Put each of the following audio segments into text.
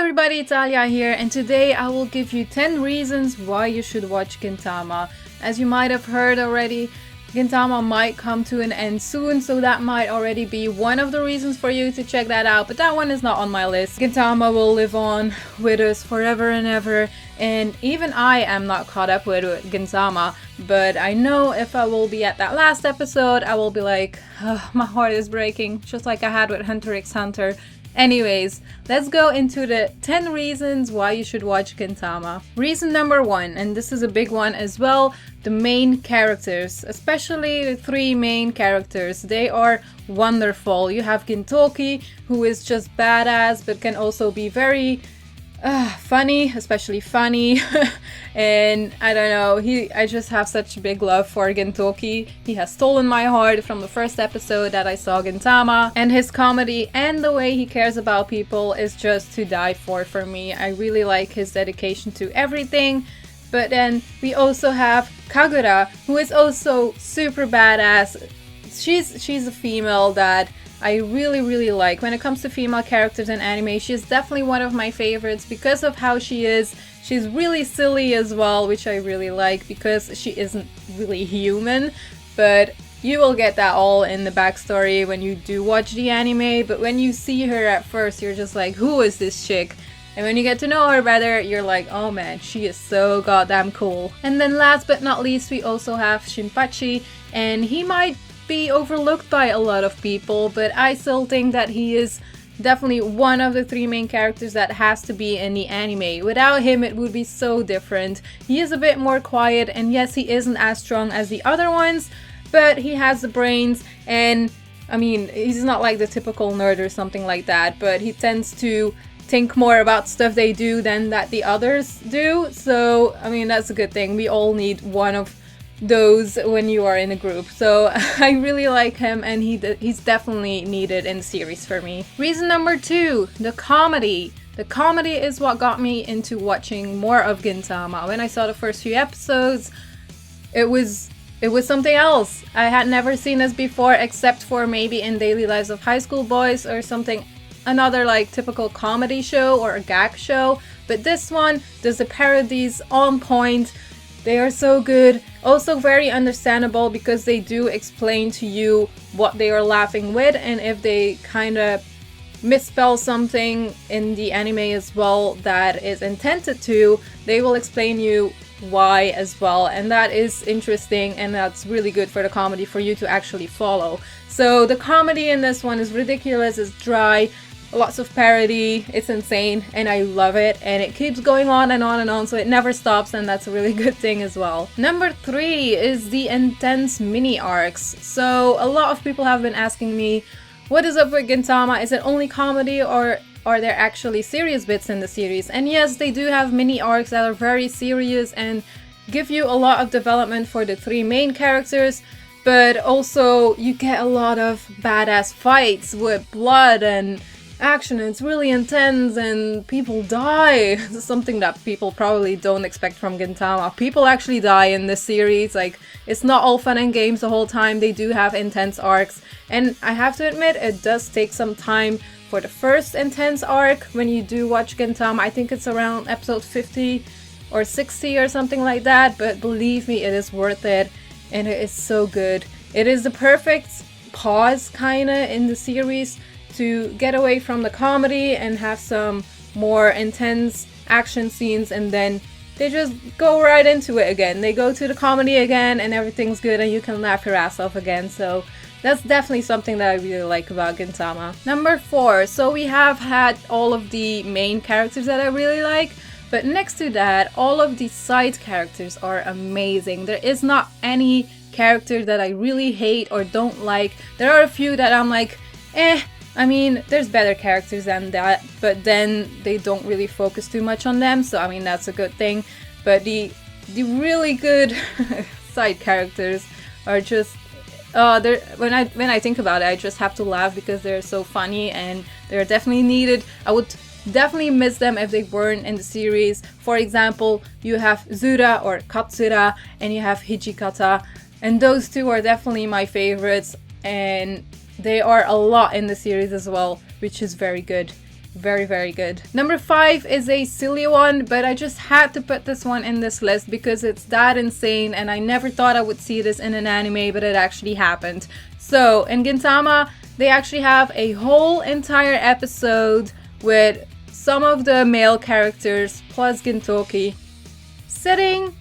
everybody, Thalia here, and today I will give you 10 reasons why you should watch Gintama. As you might have heard already, Gintama might come to an end soon, so that might already be one of the reasons for you to check that out, but that one is not on my list. Gintama will live on with us forever and ever, and even I am not caught up with Gintama, but I know if I will be at that last episode, I will be like, oh, my heart is breaking, just like I had with Hunter x Hunter. Anyways, let's go into the 10 reasons why you should watch Gintama. Reason number 1, and this is a big one as well, the main characters, especially the 3 main characters. They are wonderful. You have Gintoki, who is just badass, but can also be very funny, especially funny. And I don't know, I just have such a big love for Gintoki. He has stolen my heart from the first episode that I saw Gintama, and his comedy and the way he cares about people is just to die for me. I really like his dedication to everything. But then we also have Kagura, who is also super badass. She's a female that I really like. When it comes to female characters in anime, she is definitely one of my favorites because of how she is. She's really silly as well, which I really like because she isn't really human, but you will get that all in the backstory when you do watch the anime. But when you see her at first, you're just like, who is this chick? And when you get to know her better, you're like, oh man, she is so goddamn cool. And then last but not least, we also have Shinpachi, and he might be overlooked by a lot of people, but I still think that he is definitely one of the 3 main characters that has to be in the anime. Without him, it would be so different. He is a bit more quiet, and yes, he isn't as strong as the other ones, but he has the brains, and I mean, he's not like the typical nerd or something like that, but he tends to think more about stuff they do than that the others do. So, I mean, that's a good thing. We all need one of those when you are in a group. So I really like him, and he's definitely needed in the series for me. Reason number 2, the comedy. The comedy is what got me into watching more of Gintama. When I saw the first few episodes, it was something else. I had never seen this before, except for maybe in Daily Lives of High School Boys or something, another like typical comedy show or a gag show. But this one does the parodies on point. They are so good. Also very understandable because they do explain to you what they are laughing with, and if they kind of misspell something in the anime as well that is intended to, they will explain you why as well, and that is interesting, and that's really good for the comedy for you to actually follow. So the comedy in this one is ridiculous, it's dry, lots of parody, it's insane, and I love it, and it keeps going on and on and on, so it never stops, and that's a really good thing as well. Number 3 is the intense mini arcs. So a lot of people have been asking me, what is up with Gintama? Is it only comedy, or are there actually serious bits in the series? And yes, they do have mini arcs that are very serious and give you a lot of development for the 3 main characters, but also you get a lot of badass fights with blood and action. It's really intense and people die. This is something that people probably don't expect from Gintama. People actually die in this series. Like, it's not all fun and games the whole time. They do have intense arcs, and I have to admit, it does take some time for the first intense arc when you do watch Gintama. I think it's around episode 50 or 60 or something like that, but believe me, it is worth it, and it is so good. It is the perfect pause kinda in the series to get away from the comedy and have some more intense action scenes, and then they just go right into it again. They go to the comedy again and everything's good and you can laugh your ass off again. So that's definitely something that I really like about Gintama. Number 4, so we have had all of the main characters that I really like, but next to that, all of the side characters are amazing. There is not any character that I really hate or don't like. There are a few that I'm like, I mean, there's better characters than that, but then they don't really focus too much on them, so I mean, that's a good thing. But the really good side characters are just, when I think about it, I just have to laugh because they're so funny and they're definitely needed. I would definitely miss them if they weren't in the series. For example, you have Zura or Katsura, and you have Hijikata, and those 2 are definitely my favorites, and they are a lot in the series as well, which is very good. Very, very good. Number 5 is a silly one, but I just had to put this one in this list because it's that insane and I never thought I would see this in an anime, but it actually happened. So in Gintama, they actually have a whole entire episode with some of the male characters plus Gintoki sitting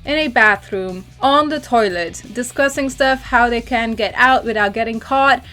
in a bathroom on the toilet discussing stuff, how they can get out without getting caught.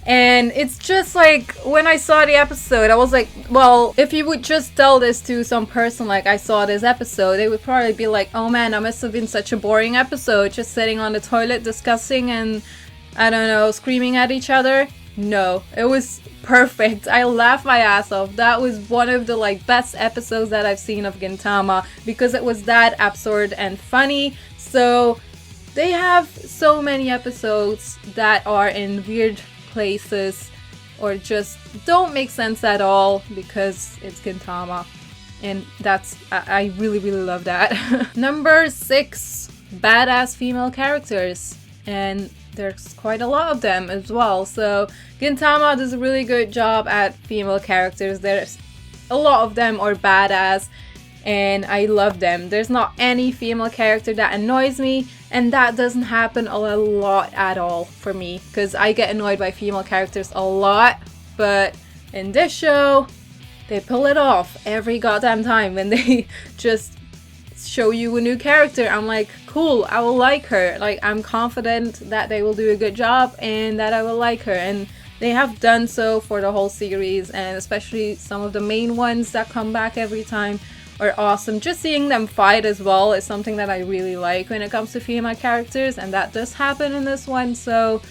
And it's just like, when I saw the episode, I was like, well, if you would just tell this to some person like I saw this episode, they would probably be like, oh man, that must have been such a boring episode, just sitting on the toilet discussing and, I don't know, screaming at each other. No, it was perfect. I laughed my ass off. That was one of the best episodes that I've seen of Gintama because it was that absurd and funny. So they have so many episodes that are in weird places or just don't make sense at all because it's Gintama, and I really love that. Number 6, badass female characters, and there's quite a lot of them as well. So Gintama does a really good job at female characters. There's a lot of them are badass and I love them. There's not any female character that annoys me, and that doesn't happen a lot at all for me because I get annoyed by female characters a lot, but in this show they pull it off every goddamn time when they just show you a new character. I'm like, cool, I will like her. Like, I'm confident that they will do a good job and that I will like her, and they have done so for the whole series, and especially some of the main ones that come back every time are awesome. Just seeing them fight as well is something that I really like when it comes to female characters, and that does happen in this one, so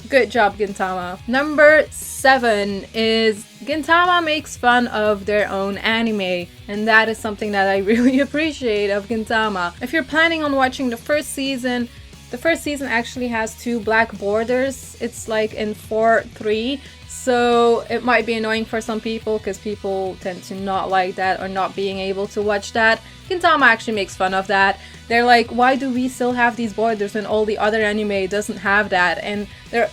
good job, Gintama. Number 7 is Gintama makes fun of their own anime, and that is something that I really appreciate of Gintama. If you're planning on watching the first season actually has 2 black borders. It's like in 4:3, so it might be annoying for some people because people tend to not like that or not being able to watch that. Gintama actually makes fun of that. They're like, why do we still have these borders when all the other anime doesn't have that? And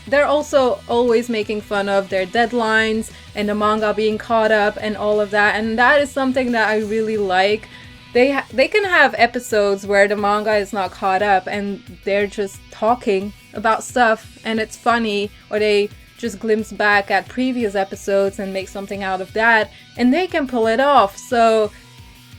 they're also always making fun of their deadlines and the manga being caught up and all of that, and that is something that I really like. They can have episodes where the manga is not caught up and they're just talking about stuff and it's funny, or they just glimpse back at previous episodes and make something out of that, and they can pull it off. So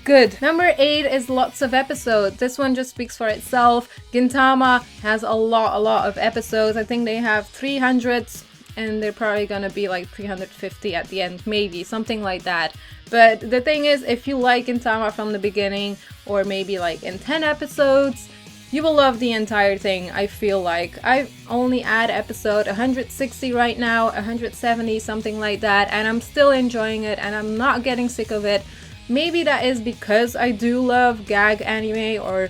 good. Number 8 is lots of episodes. This one just speaks for itself. Gintama has a lot of episodes. I think they have 300 and they're probably gonna be like 350 at the end, maybe something like that. But the thing is, if you like Gintama from the beginning, or maybe like in 10 episodes, you will love the entire thing. I feel like I only at episode 160 right now, 170, something like that, and I'm still enjoying it and I'm not getting sick of it. Maybe that is because I do love gag anime or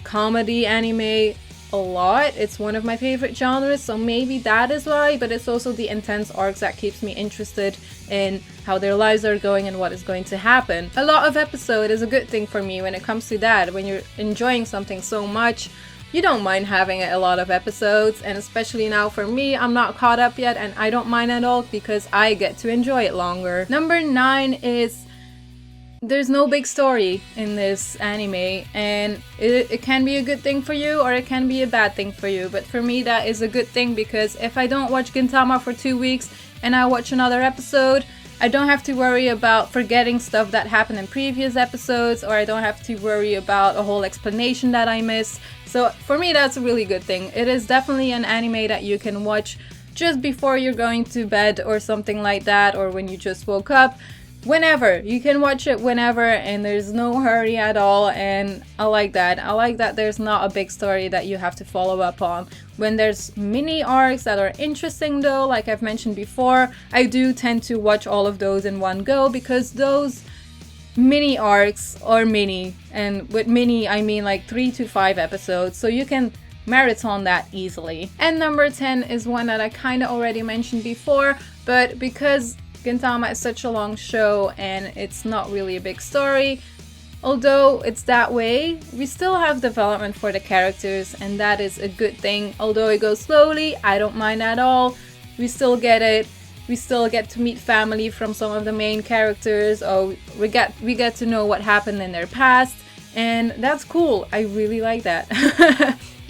comedy anime a lot. It's one of my favorite genres, so maybe that is why, but it's also the intense arcs that keeps me interested in how their lives are going and what is going to happen. A lot of episode is a good thing for me when it comes to that. When you're enjoying something so much, you don't mind having a lot of episodes, and especially now for me, I'm not caught up yet and I don't mind at all because I get to enjoy it longer. Number 9 is there's no big story in this anime, and it can be a good thing for you or it can be a bad thing for you, but for me that is a good thing because if I don't watch Gintama for 2 weeks and I watch another episode, I don't have to worry about forgetting stuff that happened in previous episodes, or I don't have to worry about a whole explanation that I missed. So for me that's a really good thing. It is definitely an anime that you can watch just before you're going to bed or something like that, or when you just woke up. Whenever. You can watch it whenever and there's no hurry at all, and I like that. I like that there's not a big story that you have to follow up on. When there's mini arcs that are interesting though, like I've mentioned before, I do tend to watch all of those in one go because those mini arcs are mini, and with mini I mean like 3 to 5 episodes, so you can marathon that easily. And number 10 is one that I kind of already mentioned before, but because Gintama is such a long show and it's not really a big story, although it's that way, we still have development for the characters, and that is a good thing. Although it goes slowly, I don't mind at all. We still get it. we still get to meet family from some of the main characters, or we get to know what happened in their past, and that's cool. I really like that.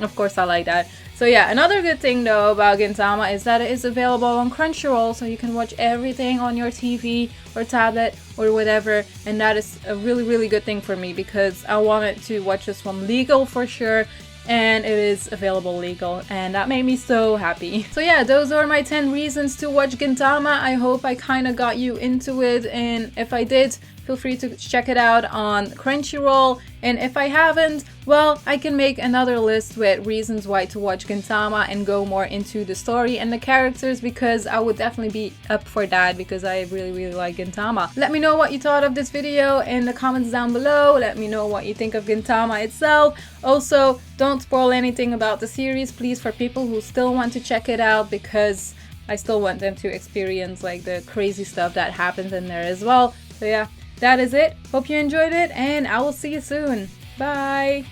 Of course I like that. So yeah, another good thing though about Gintama is that it is available on Crunchyroll, so you can watch everything on your TV or tablet or whatever, and that is a really good thing for me because I wanted to watch this one legal for sure, and it is available legal, and that made me so happy. So yeah, those are my 10 reasons to watch Gintama. I hope I kind of got you into it, and if I did, feel free to check it out on Crunchyroll, and if I haven't, well, I can make another list with reasons why to watch Gintama and go more into the story and the characters, because I would definitely be up for that because I really like Gintama. Let me know what you thought of this video in the comments down below. Let me know what you think of Gintama itself. Also, don't spoil anything about the series, please, for people who still want to check it out, because I still want them to experience like the crazy stuff that happens in there as well. So yeah, that is it. Hope you enjoyed it, and I will see you soon. Bye!